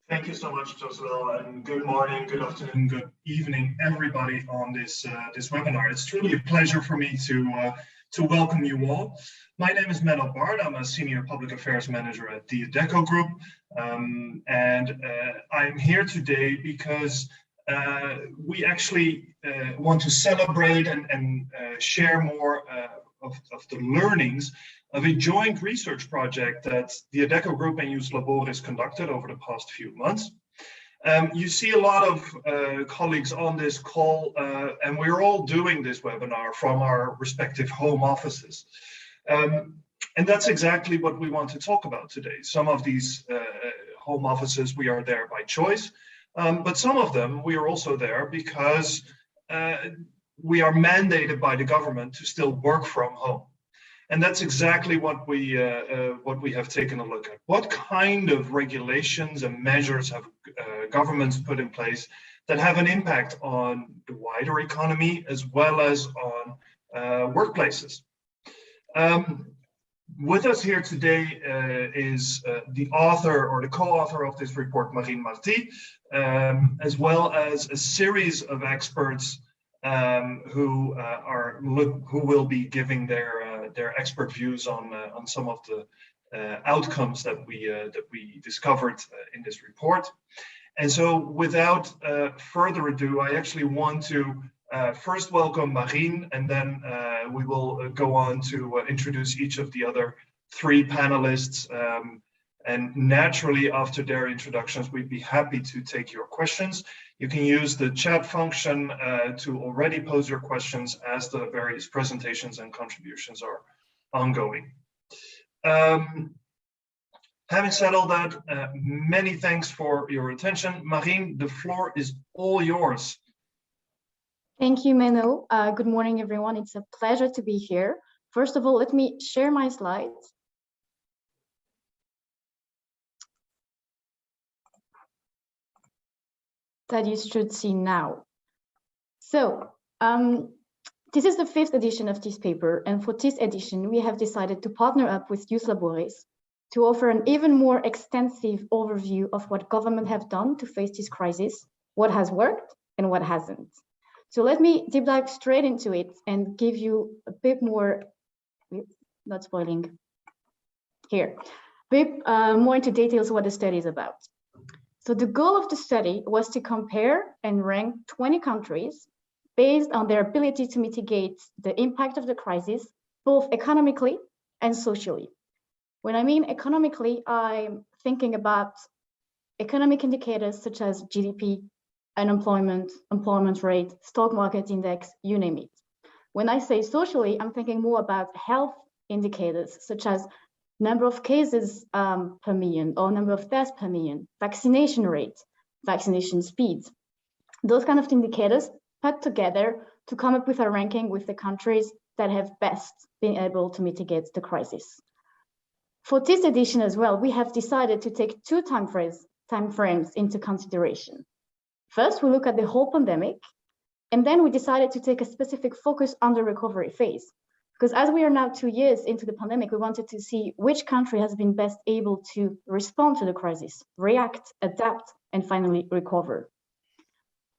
Thank you so much, Jocelyn, and good morning, good afternoon, good evening, everybody on this webinar. It's truly a pleasure for me to welcome you all. My name is Menno Bart. I'm a Senior Public Affairs Manager at the Adecco Group, and I'm here today because we actually want to celebrate and share more of the learnings of a joint research project that the Adecco Group and Laboris conducted over the past few months. You see a lot of colleagues on this call, and we're all doing this webinar from our respective home offices. And that's exactly what we want to talk about today. Some of these home offices, we are there by choice, but some of them we are also there because we are mandated by the government to still work from home. And that's exactly what we have taken a look at. What kind of regulations and measures have governments put in place that have an impact on the wider economy as well as on workplaces? With us here today is the author or the co-author of this report, Marty, as well as a series of experts who will be giving their expert views on some of the outcomes that we discovered in this report. And so, without further ado, I actually want to first welcome Marine, and then we will go on to introduce each of the other three panelists. And naturally, after their introductions, we'd be happy to take your questions. You can use the chat function to already pose your questions as the various presentations and contributions are ongoing. Having said all that, many thanks for your attention. Marine, the floor is all yours. Thank you, Menno. Good morning, everyone. It's a pleasure to be here. First of all, let me share my slides. That you should see now. So this is the 5th edition of this paper, and for this edition we have decided to partner up with Laboris to offer an even more extensive overview of what government have done to face this crisis, what has worked and what hasn't. So let me deep dive straight into it and give you a bit more, not spoiling here, a bit more into details what the study is about. So the goal of the study was to compare and rank 20 countries based on their ability to mitigate the impact of the crisis, both economically and socially. When I mean economically, I'm thinking about economic indicators such as GDP, unemployment, employment rate, stock market index, you name it. When I say socially, I'm thinking more about health indicators such as number of cases per million or number of deaths per million, vaccination rate, vaccination speeds. Those kind of indicators put together to come up with a ranking with the countries that have best been able to mitigate the crisis. For this edition as well, we have decided to take two time frames into consideration. First, we look at the whole pandemic, and then we decided to take a specific focus on the recovery phase. Because as we are now 2 years into the pandemic, we wanted to see which country has been best able to respond to the crisis, react, adapt, and finally recover.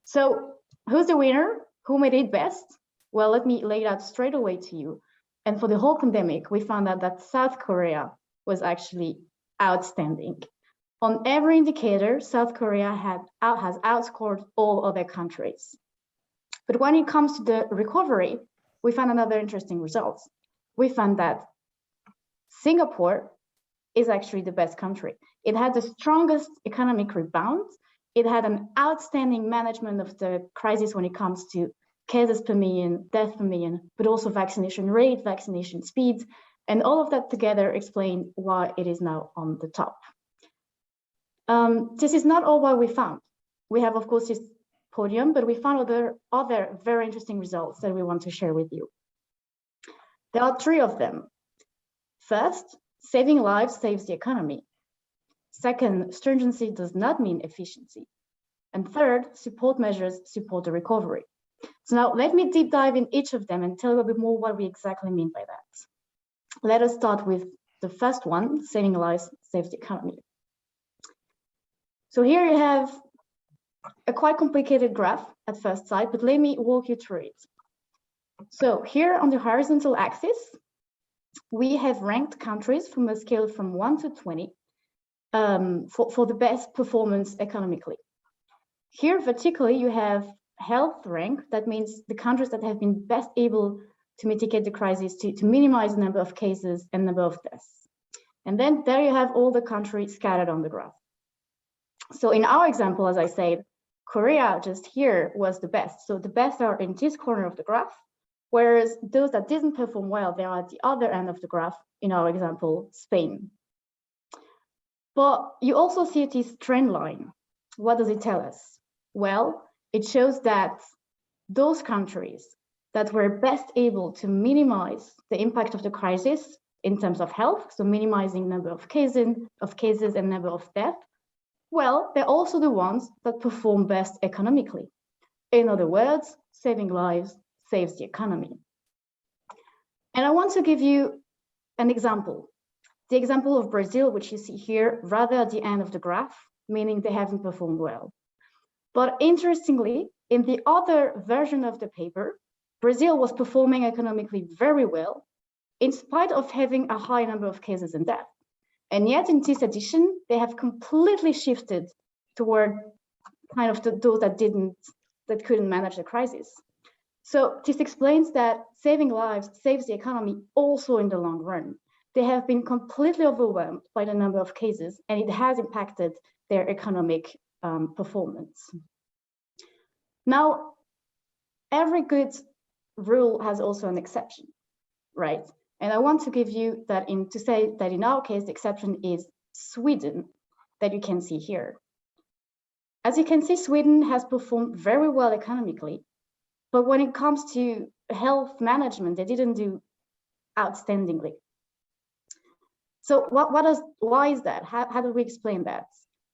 So who's the winner? Who made it best? Well, let me lay it out straight away to you. And for the whole pandemic, we found out that South Korea was actually outstanding. On every indicator, South Korea has outscored all other countries. But when it comes to the recovery, we found another interesting result. We found that Singapore is actually the best country. It had the strongest economic rebound. It had an outstanding management of the crisis when it comes to cases per million, deaths per million, but also vaccination rate, vaccination speeds, and all of that together explain why it is now on the top. This is not all what we found. We have, of course, this Podium, but we found other very interesting results that we want to share with you. There are 3 of them. First, saving lives saves the economy. Second, stringency does not mean efficiency. And third, support measures support the recovery. So now let me deep dive in each of them and tell you a bit more what we exactly mean by that. Let us start with the first one, saving lives saves the economy. So here you have a quite complicated graph at first sight, but let me walk you through it. So here on the horizontal axis, we have ranked countries from a scale from 1 to 20 for the best performance economically. Here vertically, you have health rank. That means the countries that have been best able to mitigate the crisis, to minimize the number of cases and number of deaths. And then there you have all the countries scattered on the graph. So in our example, as I said, Korea just here was the best. So the best are in this corner of the graph, whereas those that didn't perform well, they are at the other end of the graph, in our example, Spain. But you also see this trend line. What does it tell us? Well, it shows that those countries that were best able to minimize the impact of the crisis in terms of health, so minimizing number of cases and number of deaths, well, they're also the ones that perform best economically. In other words, saving lives saves the economy. And I want to give you an example. The example of Brazil, which you see here, rather at the end of the graph, meaning they haven't performed well. But interestingly, in the other version of the paper, Brazil was performing economically very well, in spite of having a high number of cases and deaths. And yet in this edition, they have completely shifted toward kind of those that couldn't manage the crisis. So this explains that saving lives saves the economy also in the long run. They have been completely overwhelmed by the number of cases, and it has impacted their economic performance. Now, every good rule has also an exception, right? And I want to give you that to say that in our case, the exception is Sweden, that you can see here. As you can see, Sweden has performed very well economically, but when it comes to health management, they didn't do outstandingly. So why is that? How do we explain that?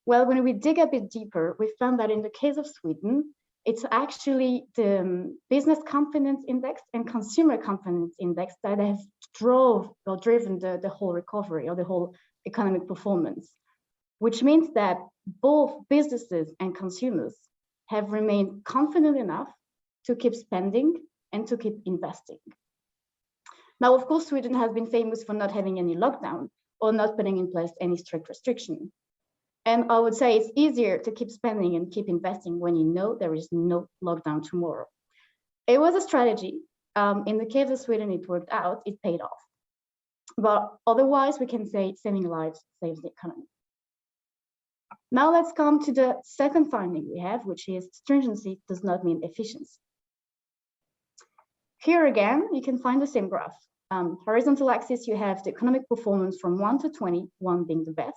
Well, when we dig a bit deeper, we found that in the case of Sweden, it's actually the business confidence index and consumer confidence index that have driven the whole recovery or the whole economic performance, which means that both businesses and consumers have remained confident enough to keep spending and to keep investing. Now, of course, Sweden has been famous for not having any lockdown or not putting in place any strict restriction. And I would say it's easier to keep spending and keep investing when you know there is no lockdown tomorrow. It was a strategy. In the case of Sweden, it worked out, it paid off. But otherwise, we can say saving lives saves the economy. Now let's come to the second finding we have, which is stringency does not mean efficiency. Here again, you can find the same graph. Horizontal axis, you have the economic performance from 1 to 20, 1 being the best.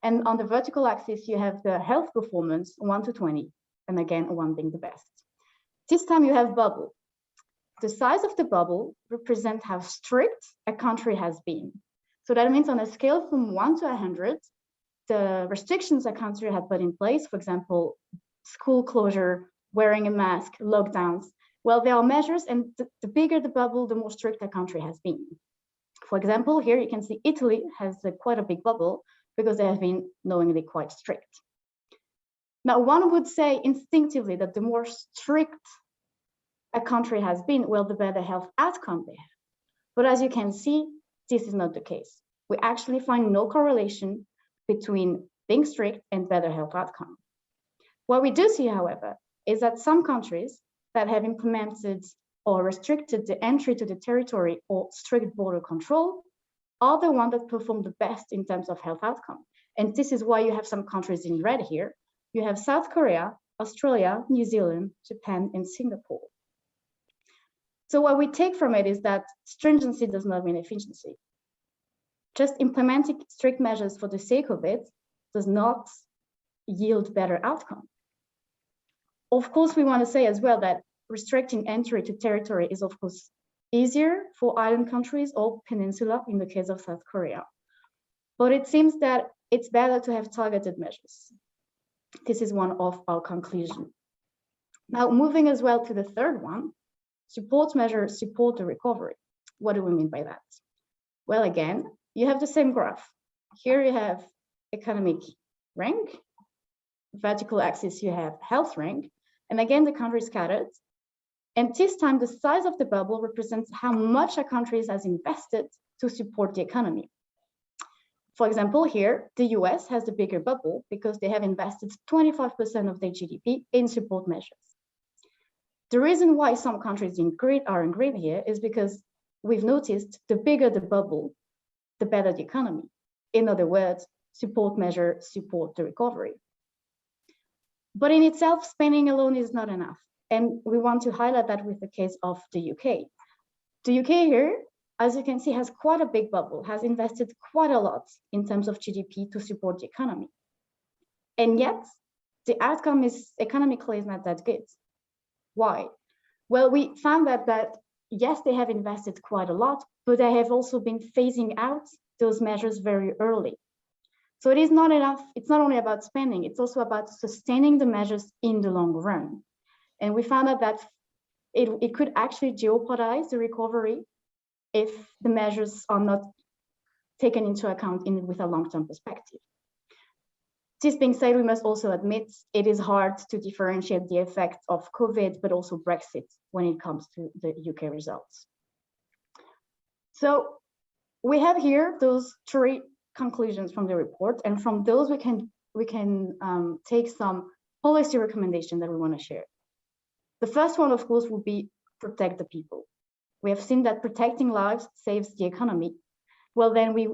And on the vertical axis, you have the health performance, 1 to 20, and again, 1 being the best. This time you have bubble. The size of the bubble represents how strict a country has been. So that means on a scale from 1 to 100, the restrictions a country had put in place, for example, school closure, wearing a mask, lockdowns, well, there are measures, and the bigger the bubble, the more strict a country has been. For example, here you can see Italy has quite a big bubble because they have been knowingly quite strict. Now, one would say instinctively that the more strict a country has been, well, the better health outcome they have. But as you can see, this is not the case. We actually find no correlation between being strict and better health outcome. What we do see, however, is that some countries that have implemented or restricted the entry to the territory or strict border control are the ones that perform the best in terms of health outcome. And this is why you have some countries in red here. You have South Korea, Australia, New Zealand, Japan, and Singapore. So what we take from it is that stringency does not mean efficiency. Just implementing strict measures for the sake of it does not yield better outcome. Of course, we want to say as well that restricting entry to territory is, of course, easier for island countries or peninsula in the case of South Korea. But it seems that it's better to have targeted measures. This is one of our conclusions. Now, moving as well to the third one, support measures support the recovery. What do we mean by that? Well, again, you have the same graph. Here you have economic rank, vertical axis, you have health rank. And again, the country is scattered. And this time, the size of the bubble represents how much a country has invested to support the economy. For example, here, the US has the bigger bubble because they have invested 25% of their GDP in support measures. The reason why some countries are in green here is because we've noticed the bigger the bubble, the better the economy. In other words, support measures support the recovery. But in itself, spending alone is not enough. And we want to highlight that with the case of the UK. The UK here, as you can see, has quite a big bubble, has invested quite a lot in terms of GDP to support the economy. And yet, the outcome is economically is not that good. Why? Well, we found that yes, they have invested quite a lot, but they have also been phasing out those measures very early. So it is not enough. It's not only about spending, it's also about sustaining the measures in the long run. And we found out that it could actually jeopardize the recovery if the measures are not taken into account with a long-term perspective. This being said, we must also admit it is hard to differentiate the effects of COVID, but also Brexit when it comes to the UK results. So we have here those three conclusions from the report, and from those we can take some policy recommendations that we want to share. The first one, of course, would be protect the people. We have seen that protecting lives saves the economy. Well, then we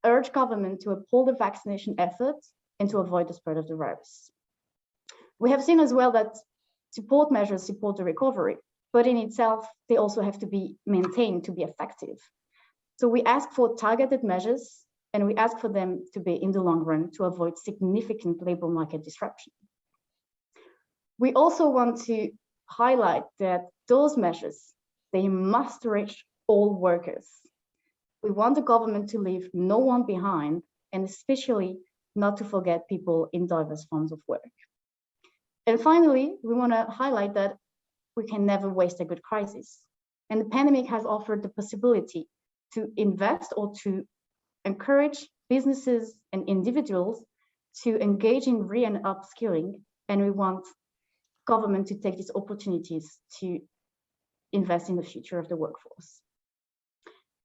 urge government to uphold the vaccination efforts and to avoid the spread of the virus. We have seen as well that support measures support the recovery, but in itself, they also have to be maintained to be effective. So we ask for targeted measures, and we ask for them to be in the long run to avoid significant labor market disruption. We also want to highlight that those measures, they must reach all workers. We want the government to leave no one behind, and especially not to forget people in diverse forms of work. And finally, we want to highlight that we can never waste a good crisis. And the pandemic has offered the possibility to invest or to encourage businesses and individuals to engage in re and upskilling. And we want government to take these opportunities to invest in the future of the workforce.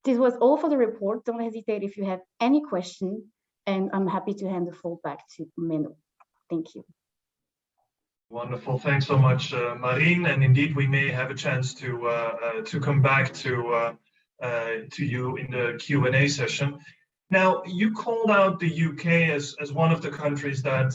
This was all for the report. Don't hesitate if you have any question, and I'm happy to hand the floor back to Menno. Thank you. Wonderful. Thanks so much, Marine. And indeed, we may have a chance to come back to you in the Q&A session. Now, you called out the UK as one of the countries that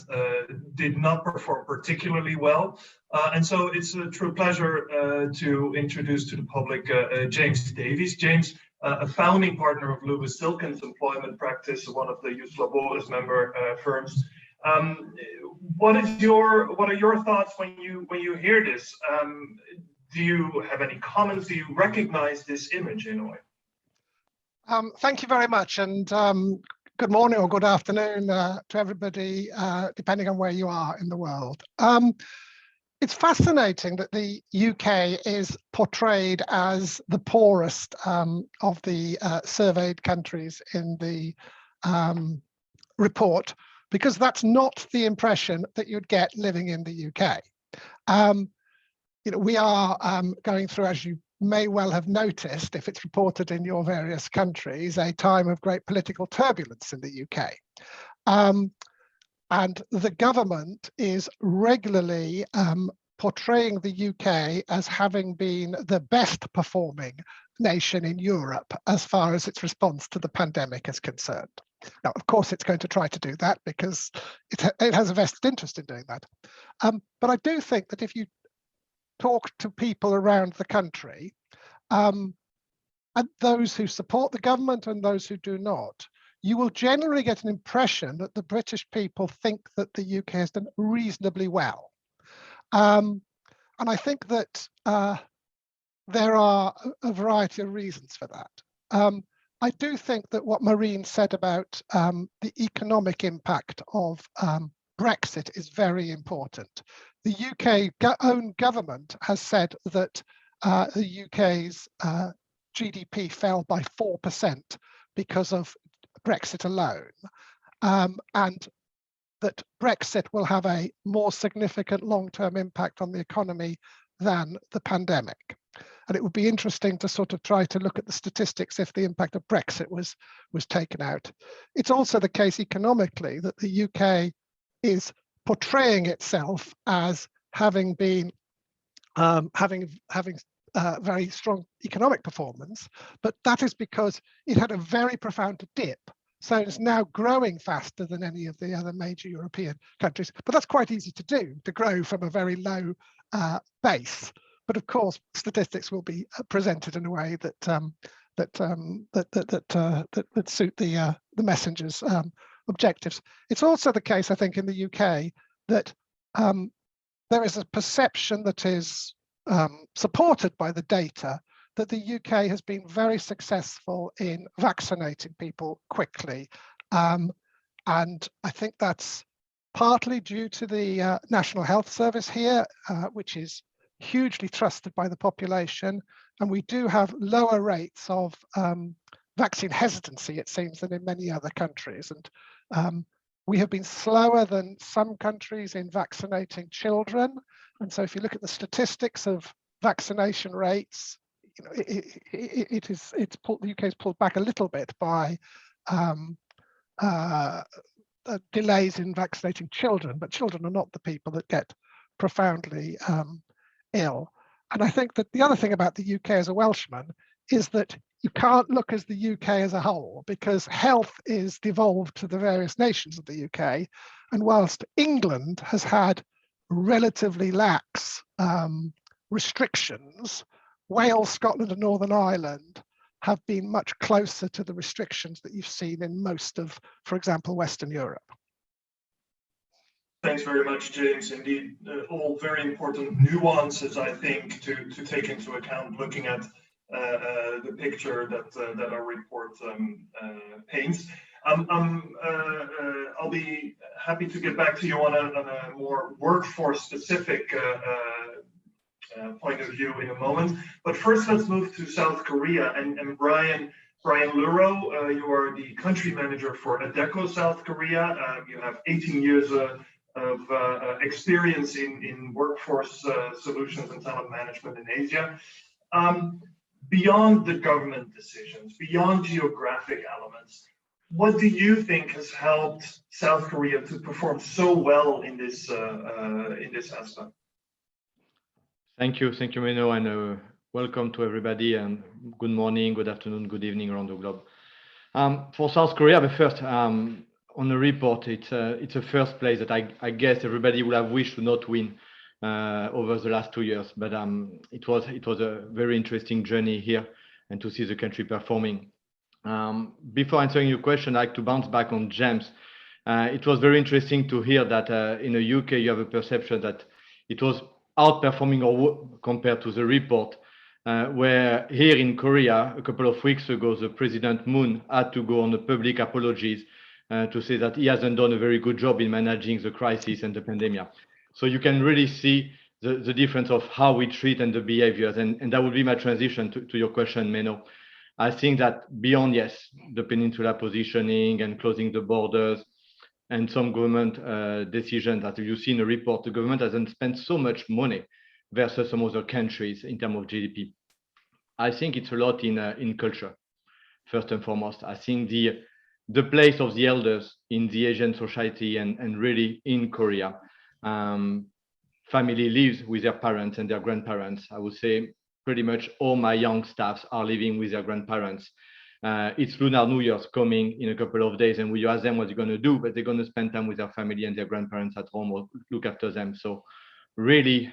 did not perform particularly well. And so it's a true pleasure to introduce to the public James Davies. James, a founding partner of Silkin's employment practice, one of the Laboris member firms. What are your thoughts when you hear this? Do you have any comments? Do you recognize this image in a way? Thank you very much, and good morning or good afternoon to everybody, depending on where you are in the world. It's fascinating that the UK is portrayed as the poorest of the surveyed countries in the report, because that's not the impression that you'd get living in the UK. We are going through, as you may well have noticed, if it's reported in your various countries, a time of great political turbulence in the UK. And the government is regularly portraying the UK as having been the best performing nation in Europe as far as its response to the pandemic is concerned. Now, of course, it's going to try to do that because it has a vested interest in doing that. But I do think that if you talk to people around the country, and those who support the government and those who do not, you will generally get an impression that the British people think that the UK has done reasonably well. And I think that there are a variety of reasons for that. I do think that what Marine said about the economic impact of Brexit is very important. The UK own government has said that the UK's GDP fell by 4% because of Brexit alone. And that Brexit will have a more significant long-term impact on the economy than the pandemic. And it would be interesting to sort of try to look at the statistics if the impact of Brexit was taken out. It's also the case economically that the UK is portraying itself as having been having very strong economic performance, but that is because it had a very profound dip. So it's now growing faster than any of the other major European countries. But that's quite easy to do, to grow from a very low base. But of course, statistics will be presented in a way that suit the messenger's objectives. It's also the case, I think, in the UK that there is a perception that is supported by the data that the UK has been very successful in vaccinating people quickly. And I think that's partly due to the National Health Service here, which is hugely trusted by the population. And we do have lower rates of vaccine hesitancy, it seems, than in many other countries. And we have been slower than some countries in vaccinating children. And so if you look at the statistics of vaccination rates, you know, the UK is pulled back a little bit by delays in vaccinating children, but children are not the people that get profoundly ill. And I think that the other thing about the UK as a Welshman is that you can't look as the UK as a whole, because health is devolved to the various nations of the UK. And whilst England has had relatively lax restrictions, Wales, Scotland and Northern Ireland have been much closer to the restrictions that you've seen in most of, for example, Western Europe. Thanks very much, James. Indeed, all very important nuances, I think, to take into account looking at the picture that our report paints. I'll be happy to get back to you on a more workforce-specific point of view in a moment. But first, let's move to South Korea. And Bryan Luro, you are the country manager for Adecco South Korea. You have 18 years of experience in workforce solutions and talent management in Asia. Beyond the government decisions, beyond geographic elements, what do you think has helped South Korea to perform so well in this aspect? Thank you, Menno, and welcome to everybody, and good morning, good afternoon, good evening around the globe. For South Korea, the first on the report, it's a first place that I guess everybody would have wished to not win over the last 2 years, but it was a very interesting journey here, and to see the country performing. Before answering your question, I'd like to bounce back on James. It was very interesting to hear that in the UK you have a perception that it was outperforming or compared to the report, where here in Korea a couple of weeks ago the President Moon had to go on the public apologies to say that he hasn't done a very good job in managing the crisis and the pandemic. So you can really see the difference of how we treat and the behaviors, and that would be my transition to your question, Menno. I think that beyond, yes, the peninsula positioning and closing the borders and some government decisions that you see in the report, the government hasn't spent so much money versus some other countries in terms of GDP. I think it's a lot in culture, first and foremost. I think the place of the elders in the Asian society and really in Korea. Family lives with their parents and their grandparents. I would say pretty much all my young staffs are living with their grandparents. It's Lunar New Year's coming in a couple of days, and we ask them what they're going to do, but they're going to spend time with their family and their grandparents at home or look after them. So really,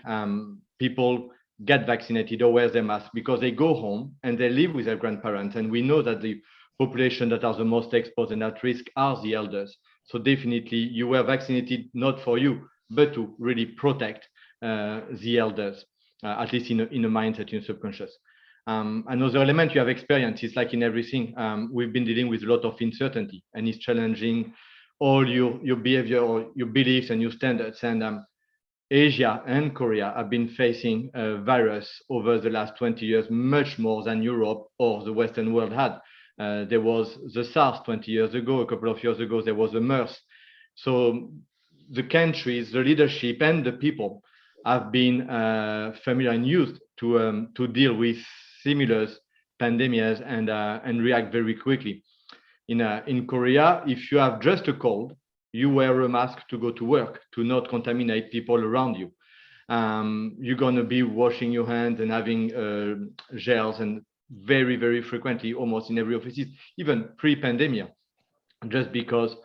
people get vaccinated or wear their mask because they go home and they live with their grandparents. And we know that the population that are the most exposed and at risk are the elders. So definitely you were vaccinated not for you, but to really protect the elders, at least in a mindset, in subconscious. Another element you have experienced is like in everything, we've been dealing with a lot of uncertainty, and it's challenging all your behavior or your beliefs and your standards. And Asia and Korea have been facing a virus over the last 20 years, much more than Europe or the Western world had. There was the SARS 20 years ago, a couple of years ago, there was a MERS. So the countries, the leadership, and the people have been familiar and used to deal with similar pandemics and react very quickly. In Korea, if you have just a cold, you wear a mask to go to work to not contaminate people around you. You're going to be washing your hands and having gels, and very, very frequently, almost in every office, even pre-pandemic, just because,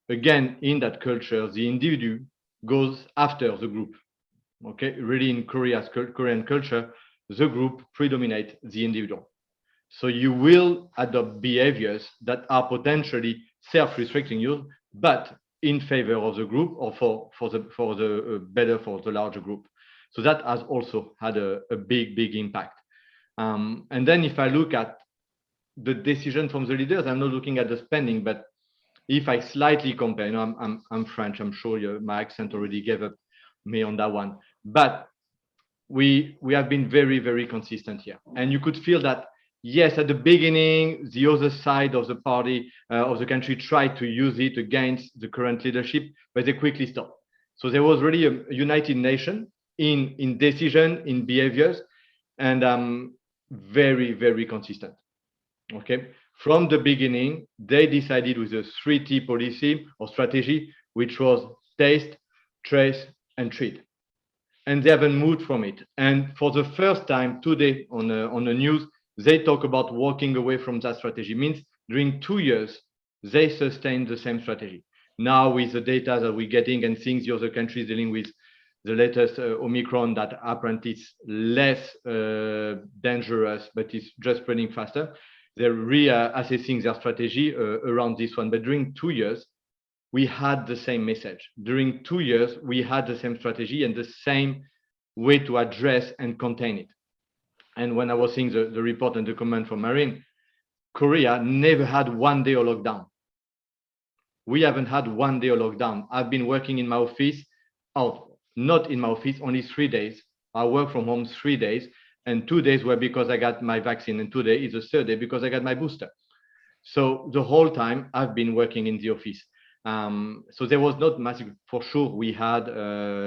again, in that culture, the individual goes after the group. Okay, really, in Korean culture, the group predominates the individual. So you will adopt behaviors that are potentially self-restricting you, but in favor of the group, or for the better for the larger group. So that has also had a big impact. And then if I look at the decision from the leaders, I'm not looking at the spending, but if I slightly compare, you know, I'm French, I'm sure my accent already gave up me on that one, but we have been very, very consistent here. And you could feel that, yes, at the beginning, the other side of the party, of the country, tried to use it against the current leadership, but they quickly stopped. So there was really a united nation in decision, in behaviors, and very, very consistent. Okay, from the beginning, they decided with a 3T policy or strategy, which was taste, trace, and treat. And they haven't moved from it. And for the first time today on the news, they talk about walking away from that strategy. Means during 2 years, they sustained the same strategy. Now with the data that we're getting and things the other countries dealing with, the latest Omicron that apparently is less dangerous, but it's just spreading faster, they're reassessing their strategy around this one. But during 2 years, we had the same message. During 2 years, we had the same strategy and the same way to address and contain it. And when I was seeing the report and the comment from Marine, Korea never had 1 day of lockdown. We haven't had 1 day of lockdown. I've been working in my office, not in my office, only 3 days. I work from home 3 days, and 2 days were because I got my vaccine, and today is the third day because I got my booster. So the whole time I've been working in the office. So there was not massive, for sure, we had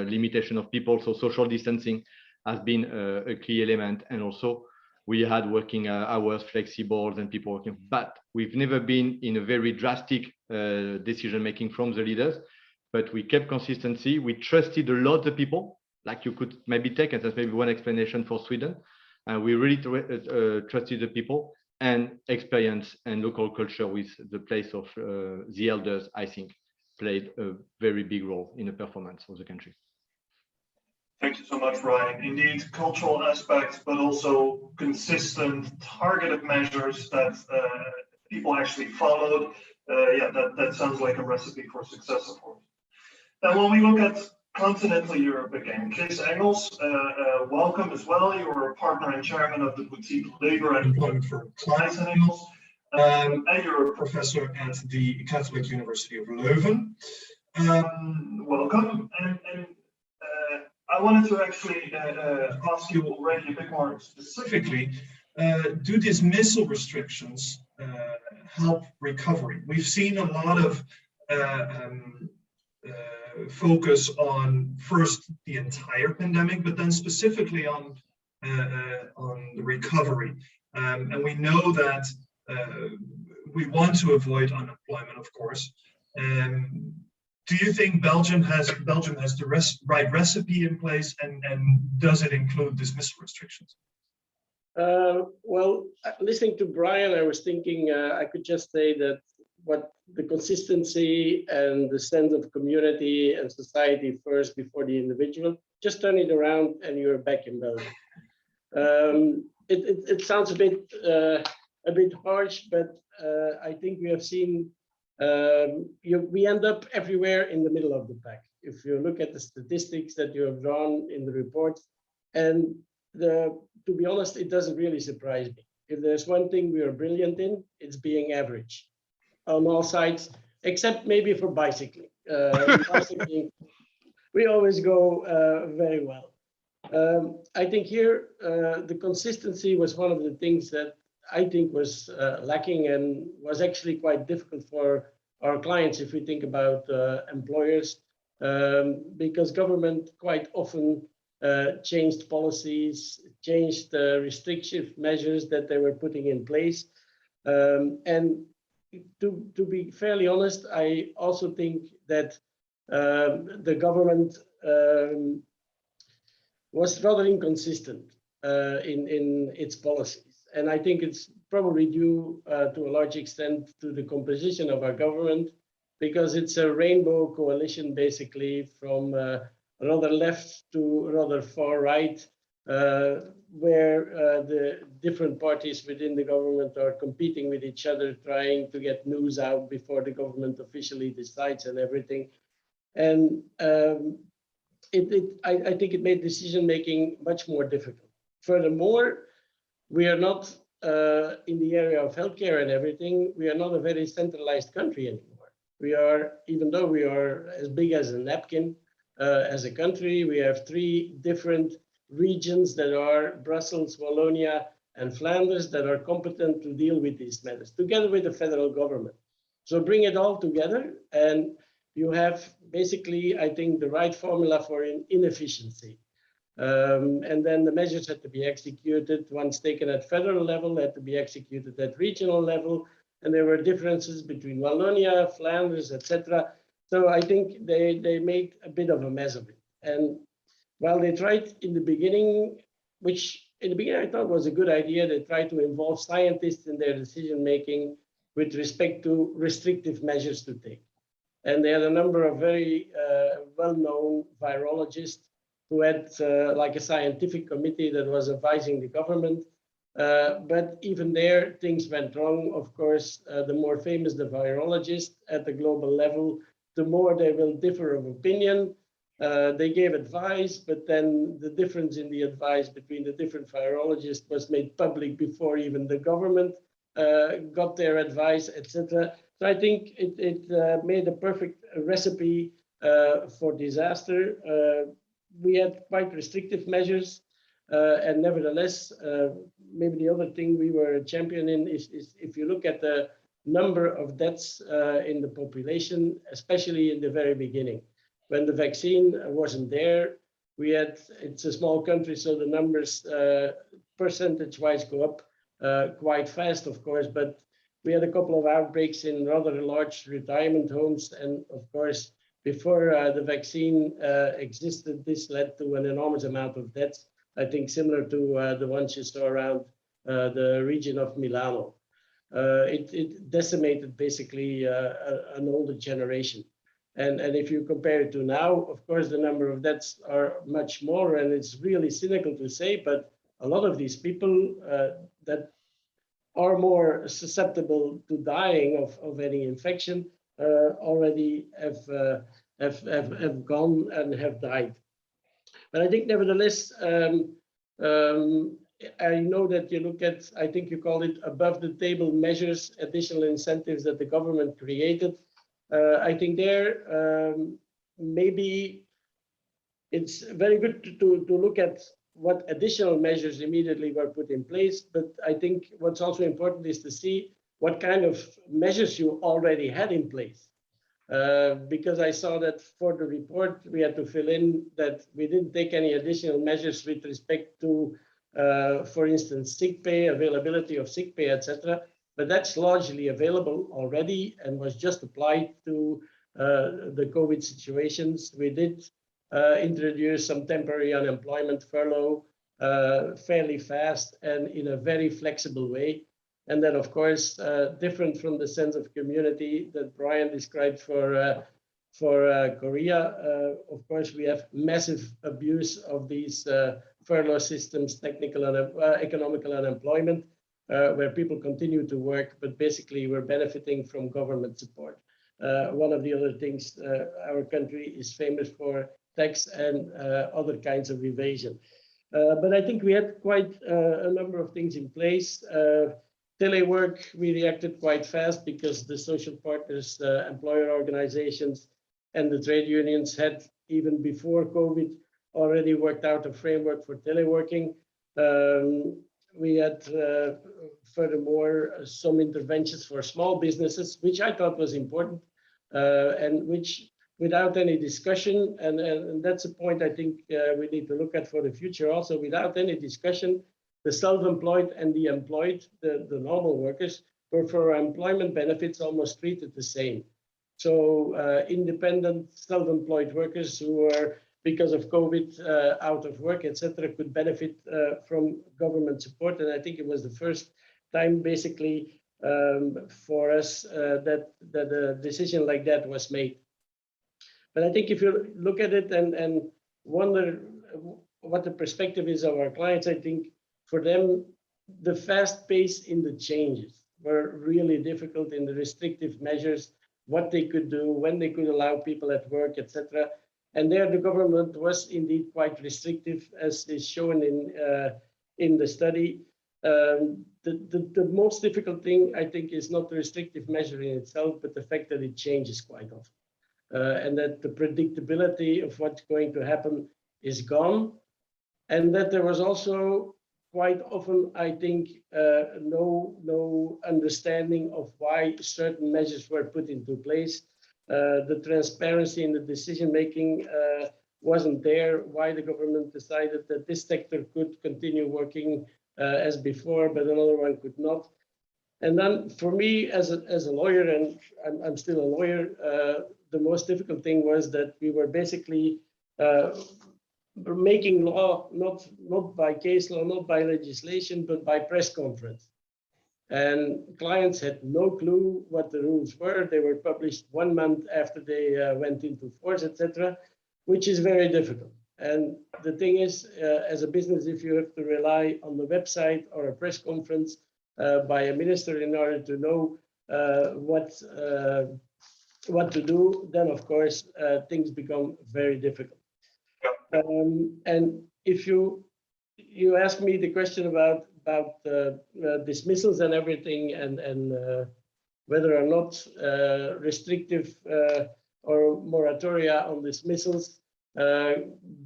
limitation of people, so social distancing has been a key element, and also we had working hours flexible and people working, but we've never been in a very drastic decision making from the leaders, but we kept consistency. We trusted a lot the people, like you could maybe take, and that's maybe one explanation for Sweden. We really trusted the people, and experience and local culture with the place of the elders, I think, played a very big role in the performance of the country. Thank you so much, Bryan. Indeed, cultural aspects, but also consistent, targeted measures that people actually followed. Yeah, that sounds like a recipe for success, of course. Now, when we look at continental Europe again, Claeys Engels, welcome as well. You are a partner and chairman of the boutique labor and employment firm Claeys and Engels, and you're a professor at the Catholic University of Leuven. Welcome. And I wanted to actually ask you already a bit more specifically, do dismissal restrictions help recovery? We've seen a lot of focus on first the entire pandemic, but then specifically on the recovery. And we know that we want to avoid unemployment, of course. Do you think Belgium has the right recipe in place, and does it include dismissal restrictions? Well, listening to Bryan, I was thinking I could just say that what the consistency and the sense of community and society first before the individual, just turn it around and you're back in Belgium. It sounds a bit harsh, but I think we have seen we end up everywhere in the middle of the pack. If you look at the statistics that you have drawn in the report, and to be honest, it doesn't really surprise me. If there's one thing we are brilliant in, it's being average on all sides, except maybe for bicycling. Bicycling, we always go very well. I think here the consistency was one of the things that I think was lacking and was actually quite difficult for our clients. If we think about employers, because government quite often changed policies, changed restrictive measures that they were putting in place. And to be fairly honest, I also think that the government was rather inconsistent in its policies. And I think it's probably due to a large extent to the composition of our government, because it's a rainbow coalition basically from rather left to rather far right, where the different parties within the government are competing with each other, trying to get news out before the government officially decides and everything. And I think it made decision making much more difficult. Furthermore, we are not in the area of healthcare and everything, we are not a very centralized country anymore. We are, even though we are as big as a napkin as a country, we have 3 different regions that are Brussels, Wallonia, and Flanders that are competent to deal with these matters, together with the federal government. So bring it all together and you have basically, I think, the right formula for inefficiency. And then the measures had to be executed. Once taken at federal level, had to be executed at regional level. And there were differences between Wallonia, Flanders, etc. So I think they made a bit of a mess of it. And while they tried in the beginning, which in the beginning I thought was a good idea, they tried to involve scientists in their decision making with respect to restrictive measures to take. And they had a number of very well-known virologists who had like a scientific committee that was advising the government. But even there, things went wrong. Of course, the more famous the virologist at the global level, the more they will differ of opinion. They gave advice, but then the difference in the advice between the different virologists was made public before even the government got their advice, etc. So I think it made a perfect recipe for disaster. We had quite restrictive measures, and nevertheless, maybe the other thing we were a champion in is if you look at the number of deaths in the population, especially in the very beginning. When the vaccine wasn't there, we had, it's a small country, so the numbers percentage-wise go up quite fast, of course, but we had a couple of outbreaks in rather large retirement homes. And of course, before the vaccine existed, this led to an enormous amount of deaths, I think similar to the ones you saw around the region of Milano. It decimated basically an older generation. And if you compare it to now, of course, the number of deaths are much more, and it's really cynical to say, but a lot of these people that are more susceptible to dying of any infection already have gone and have died. But I think nevertheless, I know that you look at, I think you call it above the table measures, additional incentives that the government created. I think there, maybe it's very good to look at what additional measures immediately were put in place. But I think what's also important is to see what kind of measures you already had in place. Because I saw that for the report, we had to fill in that we didn't take any additional measures with respect to, for instance, sick pay, availability of sick pay, etc. But that's largely available already and was just applied to the COVID situations. We did introduce some temporary unemployment furlough fairly fast and in a very flexible way. And then, of course, different from the sense of community that Bryan described for Korea, of course, we have massive abuse of these furlough systems, economical unemployment, where people continue to work, but basically we're benefiting from government support. One of the other things our country is famous for, tax and other kinds of evasion. But I think we had quite a number of things in place. Telework, we reacted quite fast because the social partners, employer organizations, and the trade unions had, even before COVID, already worked out a framework for teleworking. We had, furthermore, some interventions for small businesses, which I thought was important, and which without any discussion, and that's a point I think we need to look at for the future also. Without any discussion, the self-employed and the employed, the normal workers, were for employment benefits almost treated the same. So independent self-employed workers who were, because of COVID, out of work, etc., could benefit from government support. And I think it was the first time basically for us that a decision like that was made. But I think if you look at it and wonder what the perspective is of our clients, I think for them, the fast pace in the changes were really difficult in the restrictive measures, what they could do, when they could allow people at work, etc. And there the government was indeed quite restrictive, as is shown in the study. The most difficult thing, I think, is not the restrictive measure in itself, but the fact that it changes quite often. And that the predictability of what's going to happen is gone. And that there was also quite often, I think, no understanding of why certain measures were put into place. The transparency in the decision-making wasn't there, why the government decided that this sector could continue working as before, but another one could not. And then for me, as a lawyer, and I'm still a lawyer, the most difficult thing was that we were basically making law, not by case law, not by legislation, but by press conference. And clients had no clue what the rules were. They were published 1 month after they went into force, etc., which is very difficult. And the thing is, as a business, if you have to rely on the website or a press conference by a minister in order to know what to do, then of course things become very difficult. And if you ask me the question about dismissals and everything, and whether or not restrictive or moratoria on dismissals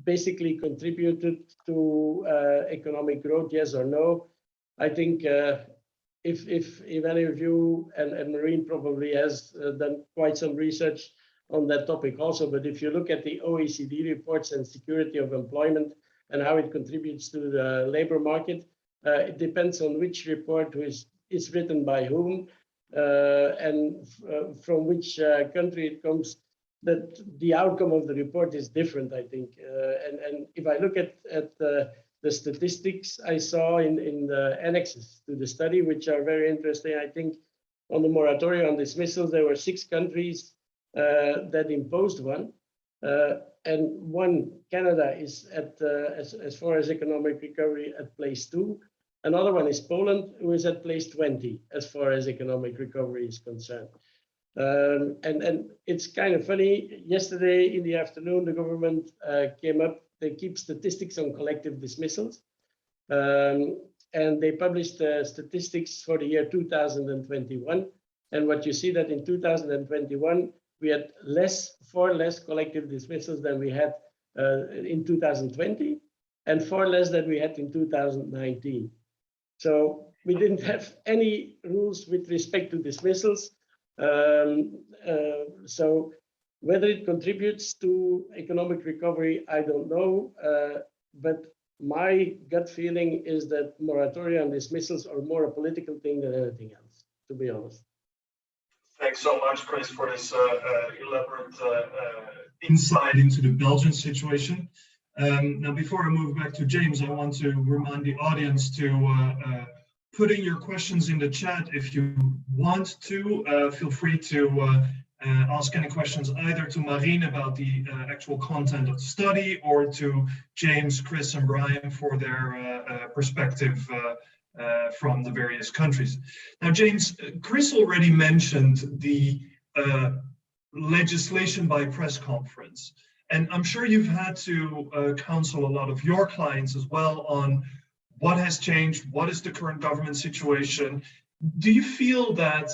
basically contributed to economic growth, yes or no, I think if any of you, and Marine probably has done quite some research on that topic also, but if you look at the OECD reports and security of employment and how it contributes to the labor market, it depends on which report is written by whom and from which country it comes, that the outcome of the report is different, I think. And if I look at the statistics I saw in the annexes to the study, which are very interesting, I think, on the moratorium on dismissals, there were 6 countries that imposed one, and one, Canada, is at as far as economic recovery at place 2. Another one is Poland, who is at place 20 as far as economic recovery is concerned. And it's kind of funny. Yesterday in the afternoon, the government came up. They keep statistics on collective dismissals, and they published statistics for the year 2021. And what you see that in 2021, we had far less collective dismissals than we had in 2020, and far less than we had in 2019. So we didn't have any rules with respect to dismissals. So whether it contributes to economic recovery, I don't know. But my gut feeling is that moratoria on dismissals are more a political thing than anything else, to be honest. Thanks so much, Chris, for this elaborate insight into the Belgian situation. Now, before I move back to James, I want to remind the audience to put in your questions in the chat if you want to. Feel free to ask any questions either to Marine about the actual content of the study, or to James, Chris, and Bryan for their perspective from the various countries. Now, James, Chris already mentioned the legislation by press conference, and I'm sure you've had to counsel a lot of your clients as well on what has changed, what is the current government situation. Do you feel that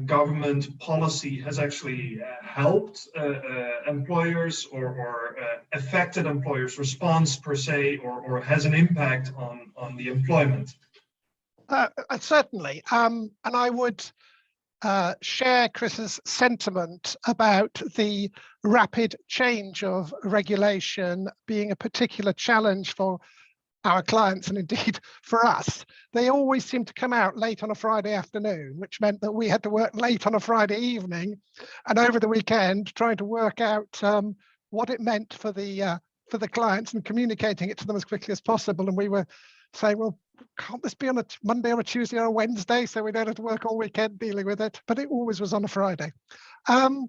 government policy has actually helped employers or affected employers' response per se, or has an impact on the employment? Certainly, and I would share Chris's sentiment about the rapid change of regulation being a particular challenge for our clients and indeed for us. They always seem to come out late on a Friday afternoon, which meant that we had to work late on a Friday evening and over the weekend trying to work out what it meant for the clients and communicating it to them as quickly as possible. And we were saying, well, can't this be on a Monday or a Tuesday or a Wednesday so we don't have to work all weekend dealing with it? But it always was on a Friday. You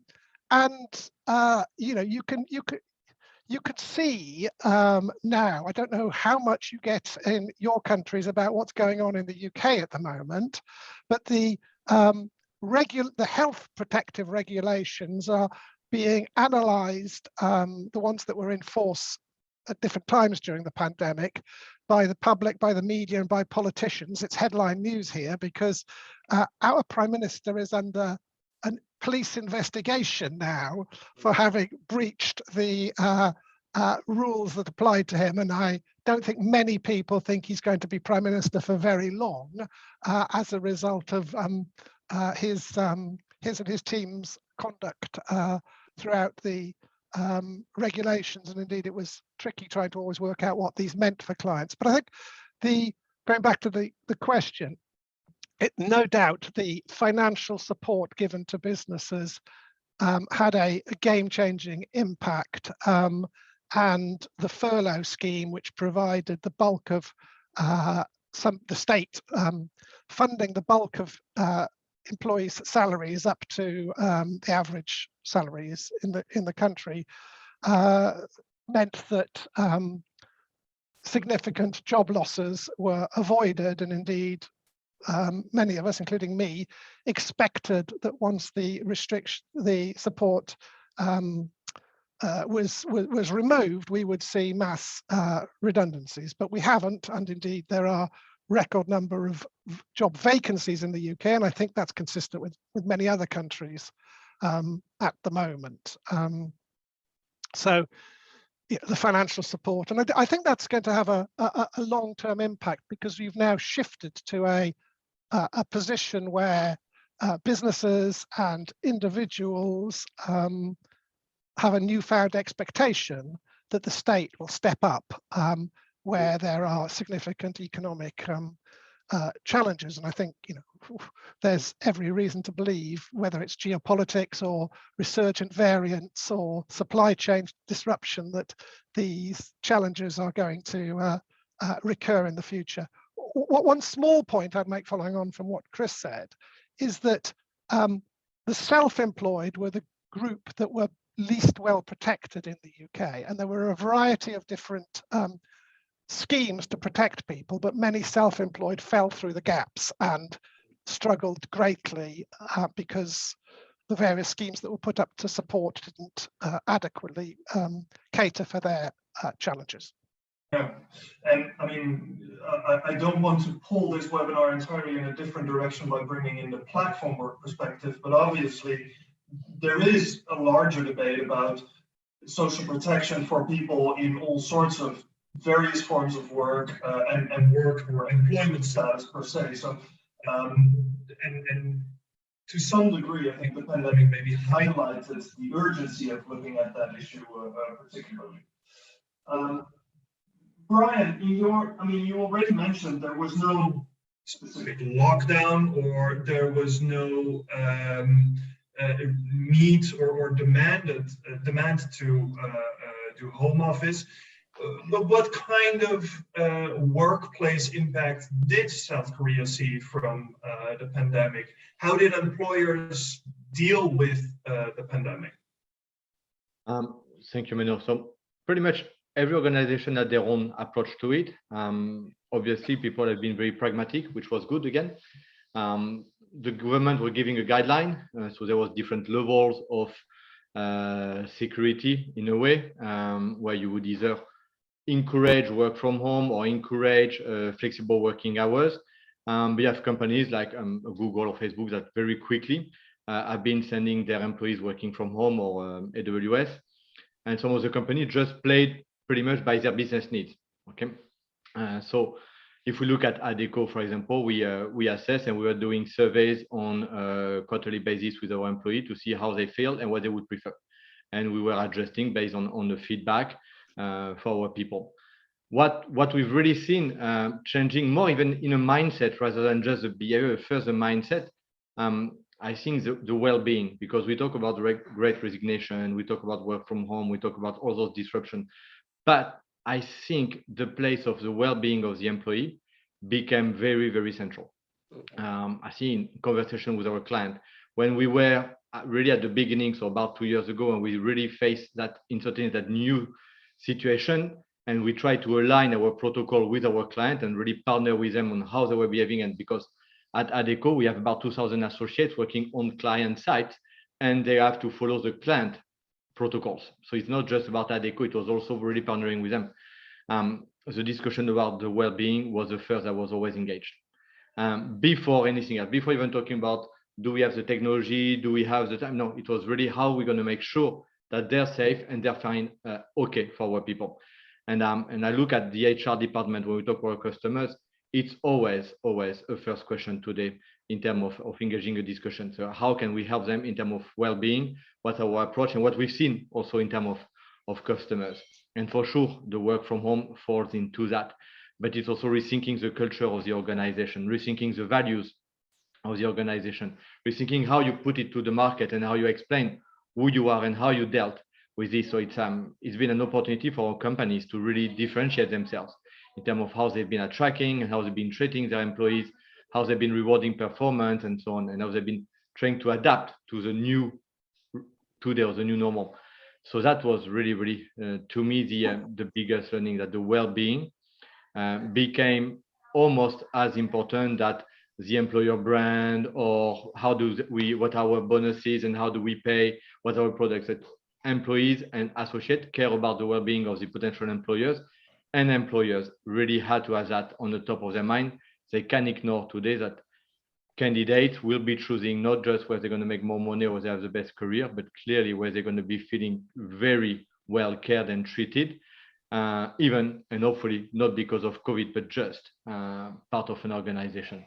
know, you could see now, I don't know how much you get in your countries about what's going on in the UK at the moment, but the health protective regulations are being analysed, the ones that were in force at different times during the pandemic, by the public, by the media, and by politicians. It's headline news here because our Prime Minister is under a police investigation now for having breached the rules that applied to him. And I don't think many people think he's going to be Prime Minister for very long as a result of his and his team's conduct throughout the regulations. And indeed, it was tricky trying to always work out what these meant for clients. But I think going back to the question, no doubt the financial support given to businesses had a game-changing impact, and the furlough scheme, which provided the bulk of the state funding the bulk of employees' salaries up to the average salaries in the country, meant that significant job losses were avoided, and indeed many of us, including me, expected that once the support was removed, we would see mass redundancies, but we haven't, and indeed there are record number of job vacancies in the UK, and I think that's consistent with many other countries at the moment. So yeah, the financial support, and I think that's going to have a long-term impact, because we've now shifted to a position where businesses and individuals have a newfound expectation that the state will step up where there are significant economic challenges. And I think, you know, there's every reason to believe, whether it's geopolitics or resurgent variants or supply chain disruption, that these challenges are going to recur in the future. One small point I'd make, following on from what Chris said, is that the self-employed were the group that were least well protected in the UK, and there were a variety of different schemes to protect people, but many self-employed fell through the gaps and struggled greatly because the various schemes that were put up to support didn't adequately cater for their challenges. Yeah, and I mean, I don't want to pull this webinar entirely in a different direction by bringing in the platform work perspective, but obviously there is a larger debate about social protection for people in all sorts of various forms of work and work or employment status per se. So, and to some degree, I think the pandemic maybe highlighted the urgency of looking at that issue particularly. Bryan, you already mentioned there was no specific lockdown, or there was no need or demand to do home office. But what kind of workplace impact did South Korea see from the pandemic? How did employers deal with the pandemic? Thank you, Menno. So pretty much every organization had their own approach to it. Obviously, people have been very pragmatic, which was good again. The government were giving a guideline, so there was different levels of security in a way, where you would either encourage work from home or encourage flexible working hours. We have companies like Google or Facebook that very quickly have been sending their employees working from home, or AWS, and some of the companies just played pretty much by their business needs. Okay, so if we look at Adecco, for example, we assess and we were doing surveys on a quarterly basis with our employee to see how they feel and what they would prefer. And we were adjusting based on the feedback for our people. What we've really seen changing more even in a mindset rather than just the behavior, first the mindset, I think the well-being, because we talk about great resignation, we talk about work from home, we talk about all those disruptions, but I think the place of the well-being of the employee became very, very central. I see in conversation with our client, when we were really at the beginning, so about 2 years ago, and we really faced that uncertainty, that new situation, and we try to align our protocol with our client and really partner with them on how they were behaving. And because at Adecco, we have about 2,000 associates working on client sites, and they have to follow the client protocols. So it's not just about Adecco, it was also really partnering with them. The discussion about the well-being was the first that was always engaged. Before anything else, before even talking about, do we have the technology, do we have the time? No, it was really how we're going to make sure that they're safe and they're fine, okay for our people. And I look at the HR department when we talk to our customers, it's always a first question today in terms of engaging a discussion. So how can we help them in terms of well-being? What's our approach and what we've seen also in terms of customers? And for sure, the work from home falls into that. But it's also rethinking the culture of the organization, rethinking the values of the organization, rethinking how you put it to the market and how you explain who you are and how you dealt with this. So it's been an opportunity for our companies to really differentiate themselves in terms of how they've been attracting and how they've been treating their employees, how they've been rewarding performance and so on, and how they've been trying to adapt to the new today or the new normal. So that was really, to me, the biggest learning, that the well-being became almost as important that the employer brand, or how do what our bonuses and how do we pay, what our products. That employees and associates care about the well-being of the potential employers, and employers really had to have that on the top of their mind. They can ignore today that candidates will be choosing not just where they're going to make more money or they have the best career, but clearly where they're going to be feeling very well cared and treated, even and hopefully not because of COVID, but just part of an organization.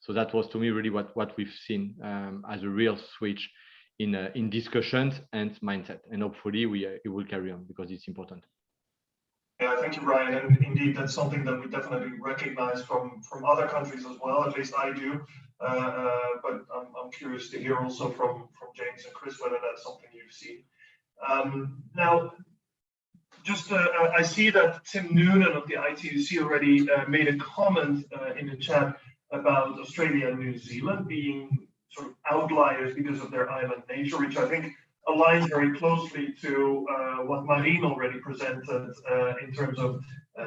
So that was to me really what we've seen as a real switch in discussions and mindset, and hopefully it will carry on because it's important. Yeah, thank you, Bryan. And indeed, that's something that we definitely recognize from other countries as well. At least I do. But I'm curious to hear also from James and Chris whether that's something you've seen. Now, just I see that Tim Noonan of the ITUC already made a comment in the chat about Australia and New Zealand being sort of outliers because of their island nature, which I think aligns very closely to what Marine already presented in terms of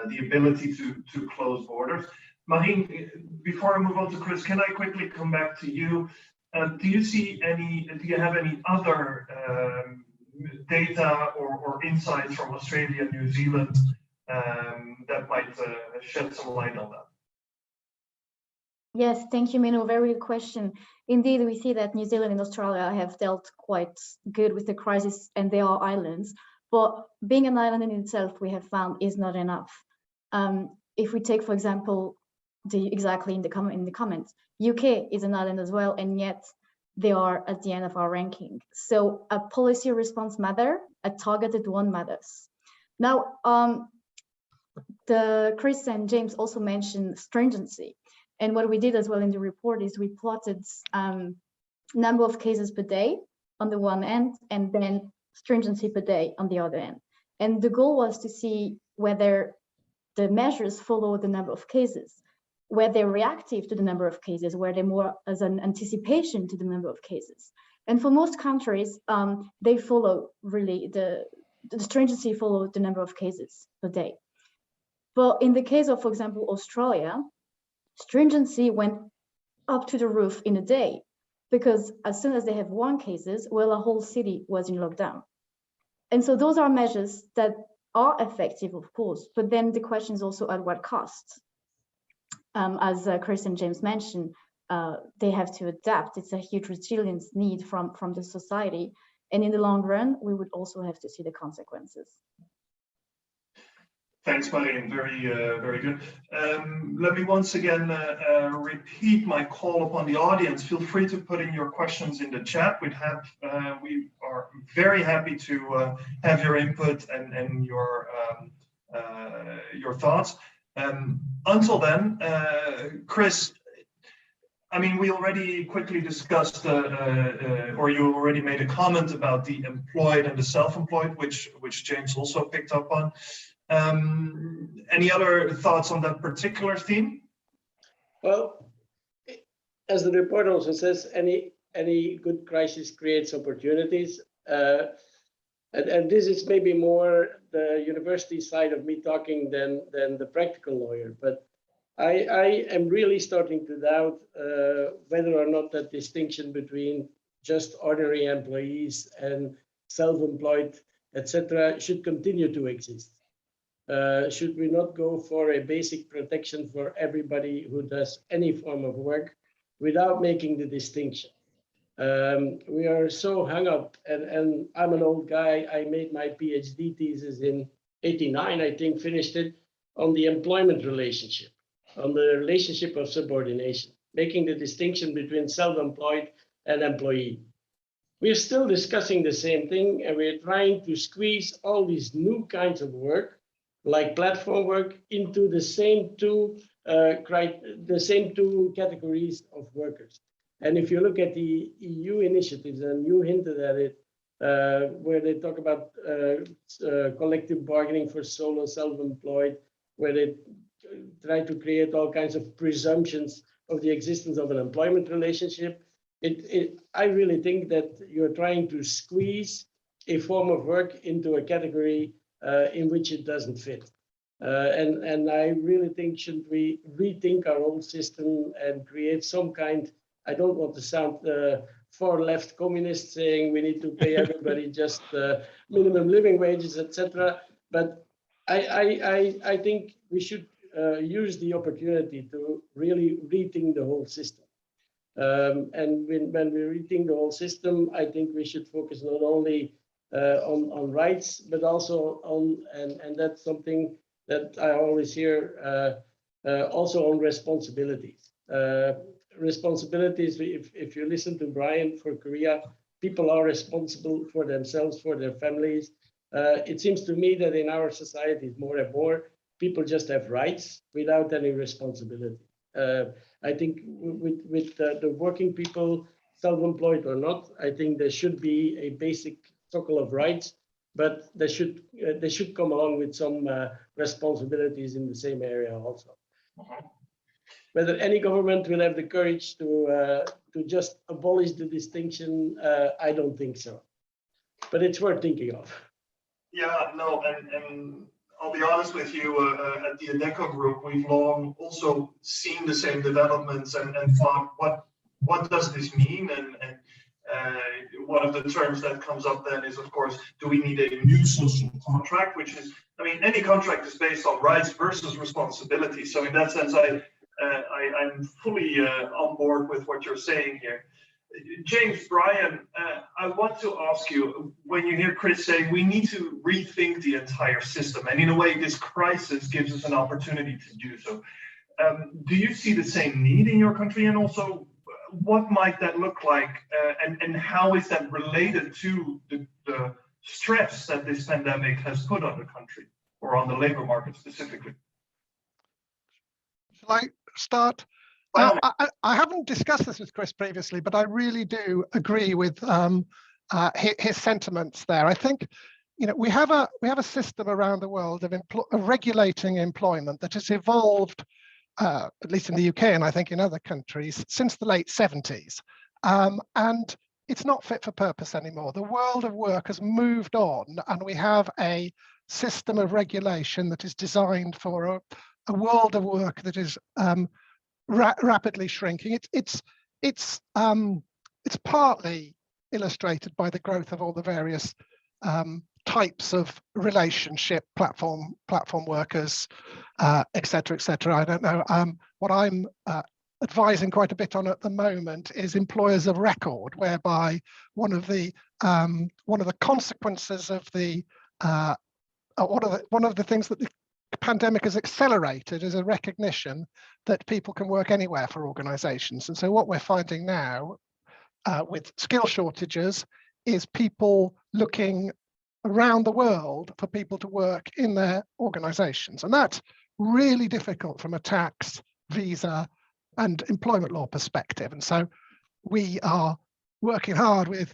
the ability to close borders. Marine, before I move on to Chris, can I quickly come back to you? Do you have any other data or insights from Australia and New Zealand that might shed some light on that? Yes, thank you, Menno. Very good question. Indeed, we see that New Zealand and Australia have dealt quite good with the crisis, and they are islands. But being an island in itself, we have found, is not enough. If we take, for example, exactly in the comments, UK is an island as well, and yet they are at the end of our ranking. So a policy response matters, a targeted one matters. Now, Chris and James also mentioned stringency. And what we did as well in the report is we plotted number of cases per day on the one end, and then stringency per day on the other end. And the goal was to see whether the measures follow the number of cases, were they reactive to the number of cases, were they more as an anticipation to the number of cases. And for most countries, they follow really the stringency followed the number of cases per day. But in the case of, for example, Australia, stringency went up to the roof in a day, because as soon as they have one cases, well, a whole city was in lockdown. And so those are measures that are effective, of course, but then the question is also at what cost? As Chris and James mentioned, they have to adapt. It's a huge resilience need from the society. And in the long run, we would also have to see the consequences. Thanks, Martin. Very good. Let me once again repeat my call upon the audience. Feel free to put in your questions in the chat. We are very happy to have your input and your thoughts. Until then, Chris, I mean, we already quickly discussed, or you already made a comment about the employed and the self-employed, which James also picked up on. Any other thoughts on that particular theme? Well, as the report also says, any good crisis creates opportunities. And this is maybe more the university side of me talking than the practical lawyer. But I am really starting to doubt whether or not that distinction between just ordinary employees and self-employed, etc., should continue to exist. Should we not go for a basic protection for everybody who does any form of work without making the distinction? We are so hung up, and I'm an old guy. I made my PhD thesis in '89, I think, finished it on the employment relationship, on the relationship of subordination, making the distinction between self-employed and employee. We're still discussing the same thing, and we're trying to squeeze all these new kinds of work, like platform work, into the same two categories of workers. And if you look at the EU initiatives, and you hinted at it, where they talk about collective bargaining for solo self-employed, where they try to create all kinds of presumptions of the existence of an employment relationship, I really think that you're trying to squeeze a form of work into a category in which it doesn't fit. And I really think, shouldn't we rethink our old system and create some kind, I don't want to sound far left communist saying we need to pay everybody just minimum living wages, etc. But I think we should use the opportunity to really rethink the whole system. And when we rethink the whole system, I think we should focus not only on rights, but also on, and that's something that I always hear, also on responsibilities. Responsibilities, if you listen to Bryan for Korea, people are responsible for themselves, for their families. It seems to me that in our societies, more and more, people just have rights without any responsibility. I think with the working people, self-employed or not, I think there should be a basic circle of rights, but they should come along with some responsibilities in the same area also. Whether any government will have the courage to just abolish the distinction, I don't think so. But it's worth thinking of. Yeah, no, and I'll be honest with you, at the Adecco group, we've long also seen the same developments and thought, what does this mean? And one of the terms that comes up then is, of course, do we need a new social contract? Which is, I mean, any contract is based on rights versus responsibility. So in that sense, I'm fully on board with what you're saying here. James, Bryan, I want to ask you, when you hear Chris saying we need to rethink the entire system, and in a way this crisis gives us an opportunity to do so, do you see the same need in your country? And also, what might that look like, and how is that related to the stress that this pandemic has put on the country, or on the labor market specifically? Shall I start? I haven't discussed this with Chris previously, but I really do agree with his sentiments there. I think, you know, we have a system around the world of regulating employment that has evolved, at least in the UK and I think in other countries, since the late 70s, and it's not fit for purpose anymore. The world of work has moved on, and we have a system of regulation that is designed for a world of work that is rapidly shrinking. It's partly illustrated by the growth of all the various types of relationship, platform workers, et cetera, et cetera. I don't know. What I'm advising quite a bit on at the moment is employers of record, whereby one of the consequences of the one of the things that the pandemic has accelerated is a recognition that people can work anywhere for organizations. And so what we're finding now with skill shortages is people looking around the world for people to work in their organizations. And that's really difficult from a tax, visa, and employment law perspective. And so we are working hard with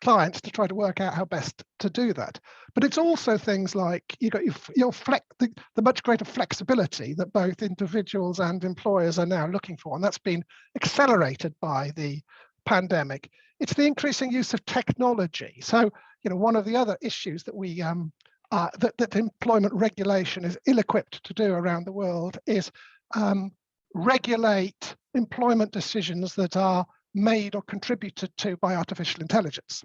clients to try to work out how best to do that. But it's also things like you've got the much greater flexibility that both individuals and employers are now looking for, and that's been accelerated by the pandemic. It's the increasing use of technology. So, one of the other issues that we that employment regulation is ill-equipped to do around the world is regulate employment decisions that are made or contributed to by artificial intelligence.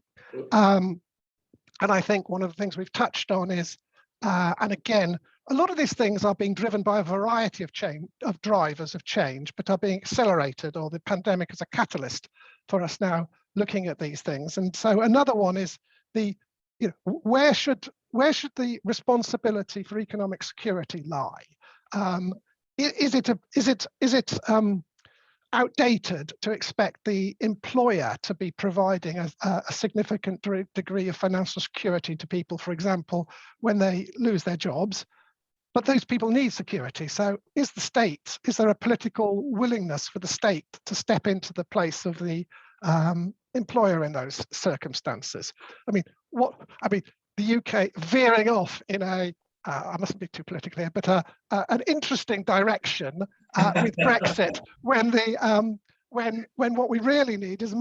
And I think one of the things we've touched on is, and again, a lot of these things are being driven by a variety of drivers of change, but are being accelerated, or the pandemic is a catalyst for us now looking at these things. And so another one is where should the responsibility for economic security lie? Is it outdated to expect the employer to be providing a significant degree of financial security to people, for example, when they lose their jobs? But those people need security. So is there a political willingness for the state to step into the place of the employer in those circumstances? The UK veering off in I mustn't be too political here, but an interesting direction with Brexit, when what we really need is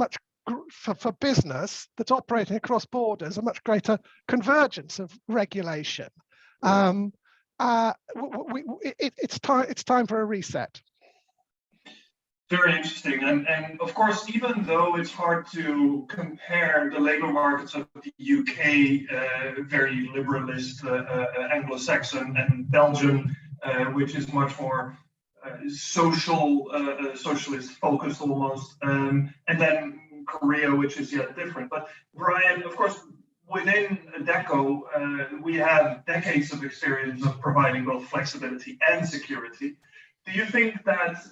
for business that's operating across borders, a much greater convergence of regulation. It's time for a reset. Very interesting. And of course, even though it's hard to compare the labor markets of the UK, very liberalist Anglo-Saxon, and Belgium, which is much more socialist focused almost, and then Korea, which is yet different. But Bryan, of course, within Adecco, we have decades of experience of providing both flexibility and security. Do you think that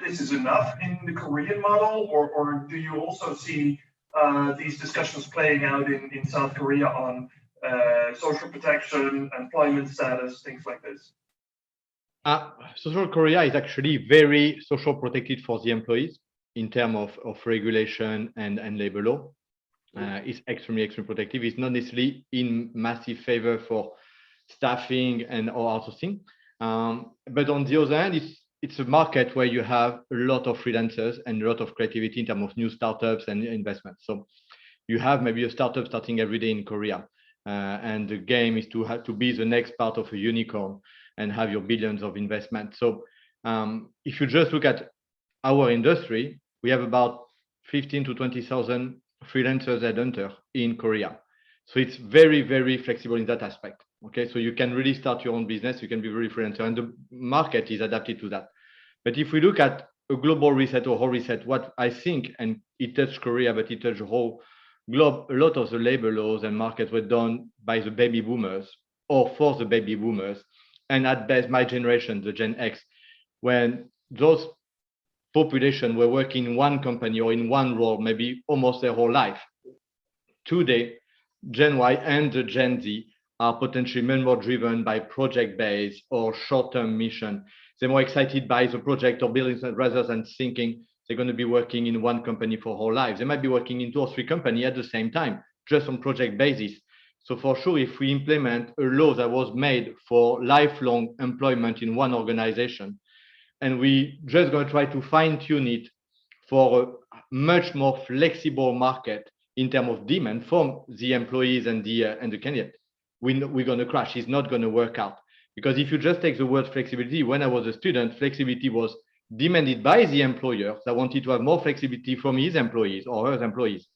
this is enough in the Korean model, or do you also see these discussions playing out in South Korea on social protection, employment status, things like this? Social Korea is actually very social protected for the employees in terms of regulation and labor law. It's extremely protective. It's not necessarily in massive favor for staffing or outsourcing. But on the other hand, it's a market where you have a lot of freelancers and a lot of creativity in terms of new startups and investments. So you have maybe a startup starting every day in Korea, and the game is to have to be the next part of a unicorn and have your billions of investment. So if you just look at our industry, we have about 15 to 20,000 freelancers headhunters in Korea. So it's very, very flexible in that aspect. Okay, so you can really start your own business, you can be very freelancer, and the market is adapted to that. But if we look at a global reset or whole reset, what I think, and it touched Korea, but it touched the whole globe, a lot of the labor laws and markets were done by the baby boomers or for the baby boomers. And at best, my generation, the Gen X, when those population were working in one company or in one role, maybe almost their whole life. Today, Gen Y and the Gen Z are potentially more driven by project-based or short-term mission. They're more excited by the project or building rather than thinking they're going to be working in one company for whole lives. They might be working in 2 or 3 companies at the same time, just on project basis. So for sure, if we implement a law that was made for lifelong employment in one organization, and we just going to try to fine-tune it for a much more flexible market in terms of demand from the employees and the candidate, we're going to crash. It's not going to work out. Because if you just take the word flexibility, when I was a student, flexibility was demanded by the employer that wanted to have more flexibility from his employees or her employees.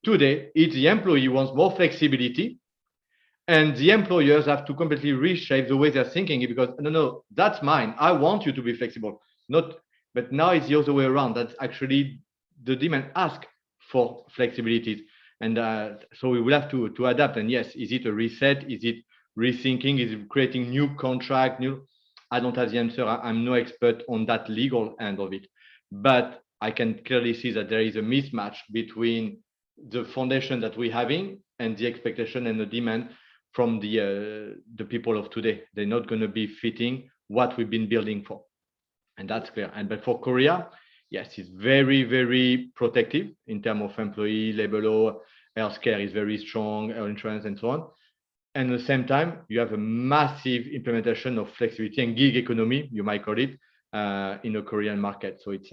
Today, it's the employee wants more flexibility, and the employers have to completely reshape the way they're thinking it, because no, that's mine. I want you to be flexible. But now it's the other way around. That's actually the demand ask for flexibility. And so we will have to adapt. And yes, is it a reset? Is it rethinking, is creating new contract, I don't have the answer. I'm no expert on that legal end of it, but I can clearly see that there is a mismatch between the foundation that we're having and the expectation and the demand from the people of today. They're not going to be fitting what we've been building for, and that's clear. And but for Korea, yes, it's very, very protective in terms of employee labor law. Healthcare is very strong, health insurance, and so on. And at the same time, you have a massive implementation of flexibility and gig economy, you might call it, in the Korean market. So it's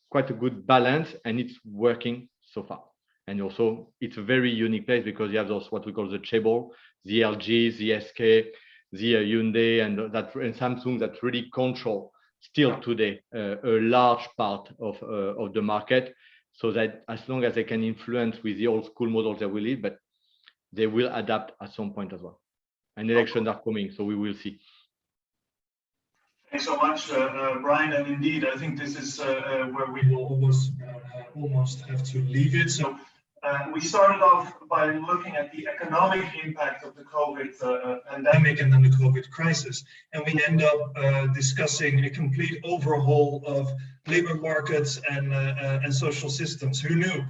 quite a good balance, and it's working so far. And also, it's a very unique place because you have those what we call the chaebol, the LGs, the SK, the Hyundai, and Samsung that really control still today a large part of the market. So that as long as they can influence with the old school models, they will leave, but they will adapt at some point as well. And elections are coming, so we will see. Thanks so much, Bryan. And indeed, I think this is where we will almost have to leave it. So we started off by looking at the economic impact of the COVID pandemic and then the COVID crisis. And we end up discussing a complete overhaul of labor markets and social systems. Who knew?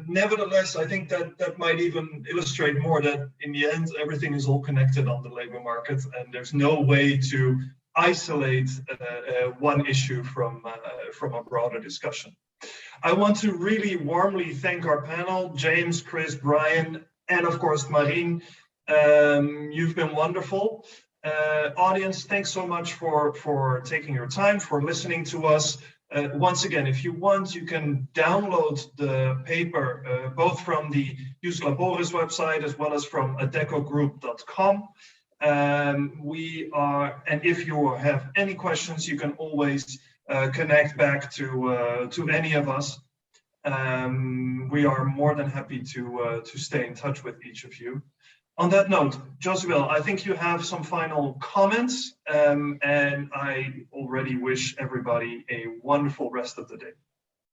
Nevertheless, I think that might even illustrate more that in the end, everything is all connected on the labor market, and there's no way to isolate one issue from a broader discussion. I want to really warmly thank our panel, James, Chris, Bryan, and of course, Marine. You've been wonderful. Audience, thanks so much for taking your time, for listening to us. Once again, if you want, you can download the paper both from the Use Laboris website as well as from adeccogroup.com. And if you have any questions, you can always connect back to any of us. We are more than happy to stay in touch with each of you. On that note, Josuel, I think you have some final comments, and I already wish everybody a wonderful rest of the day.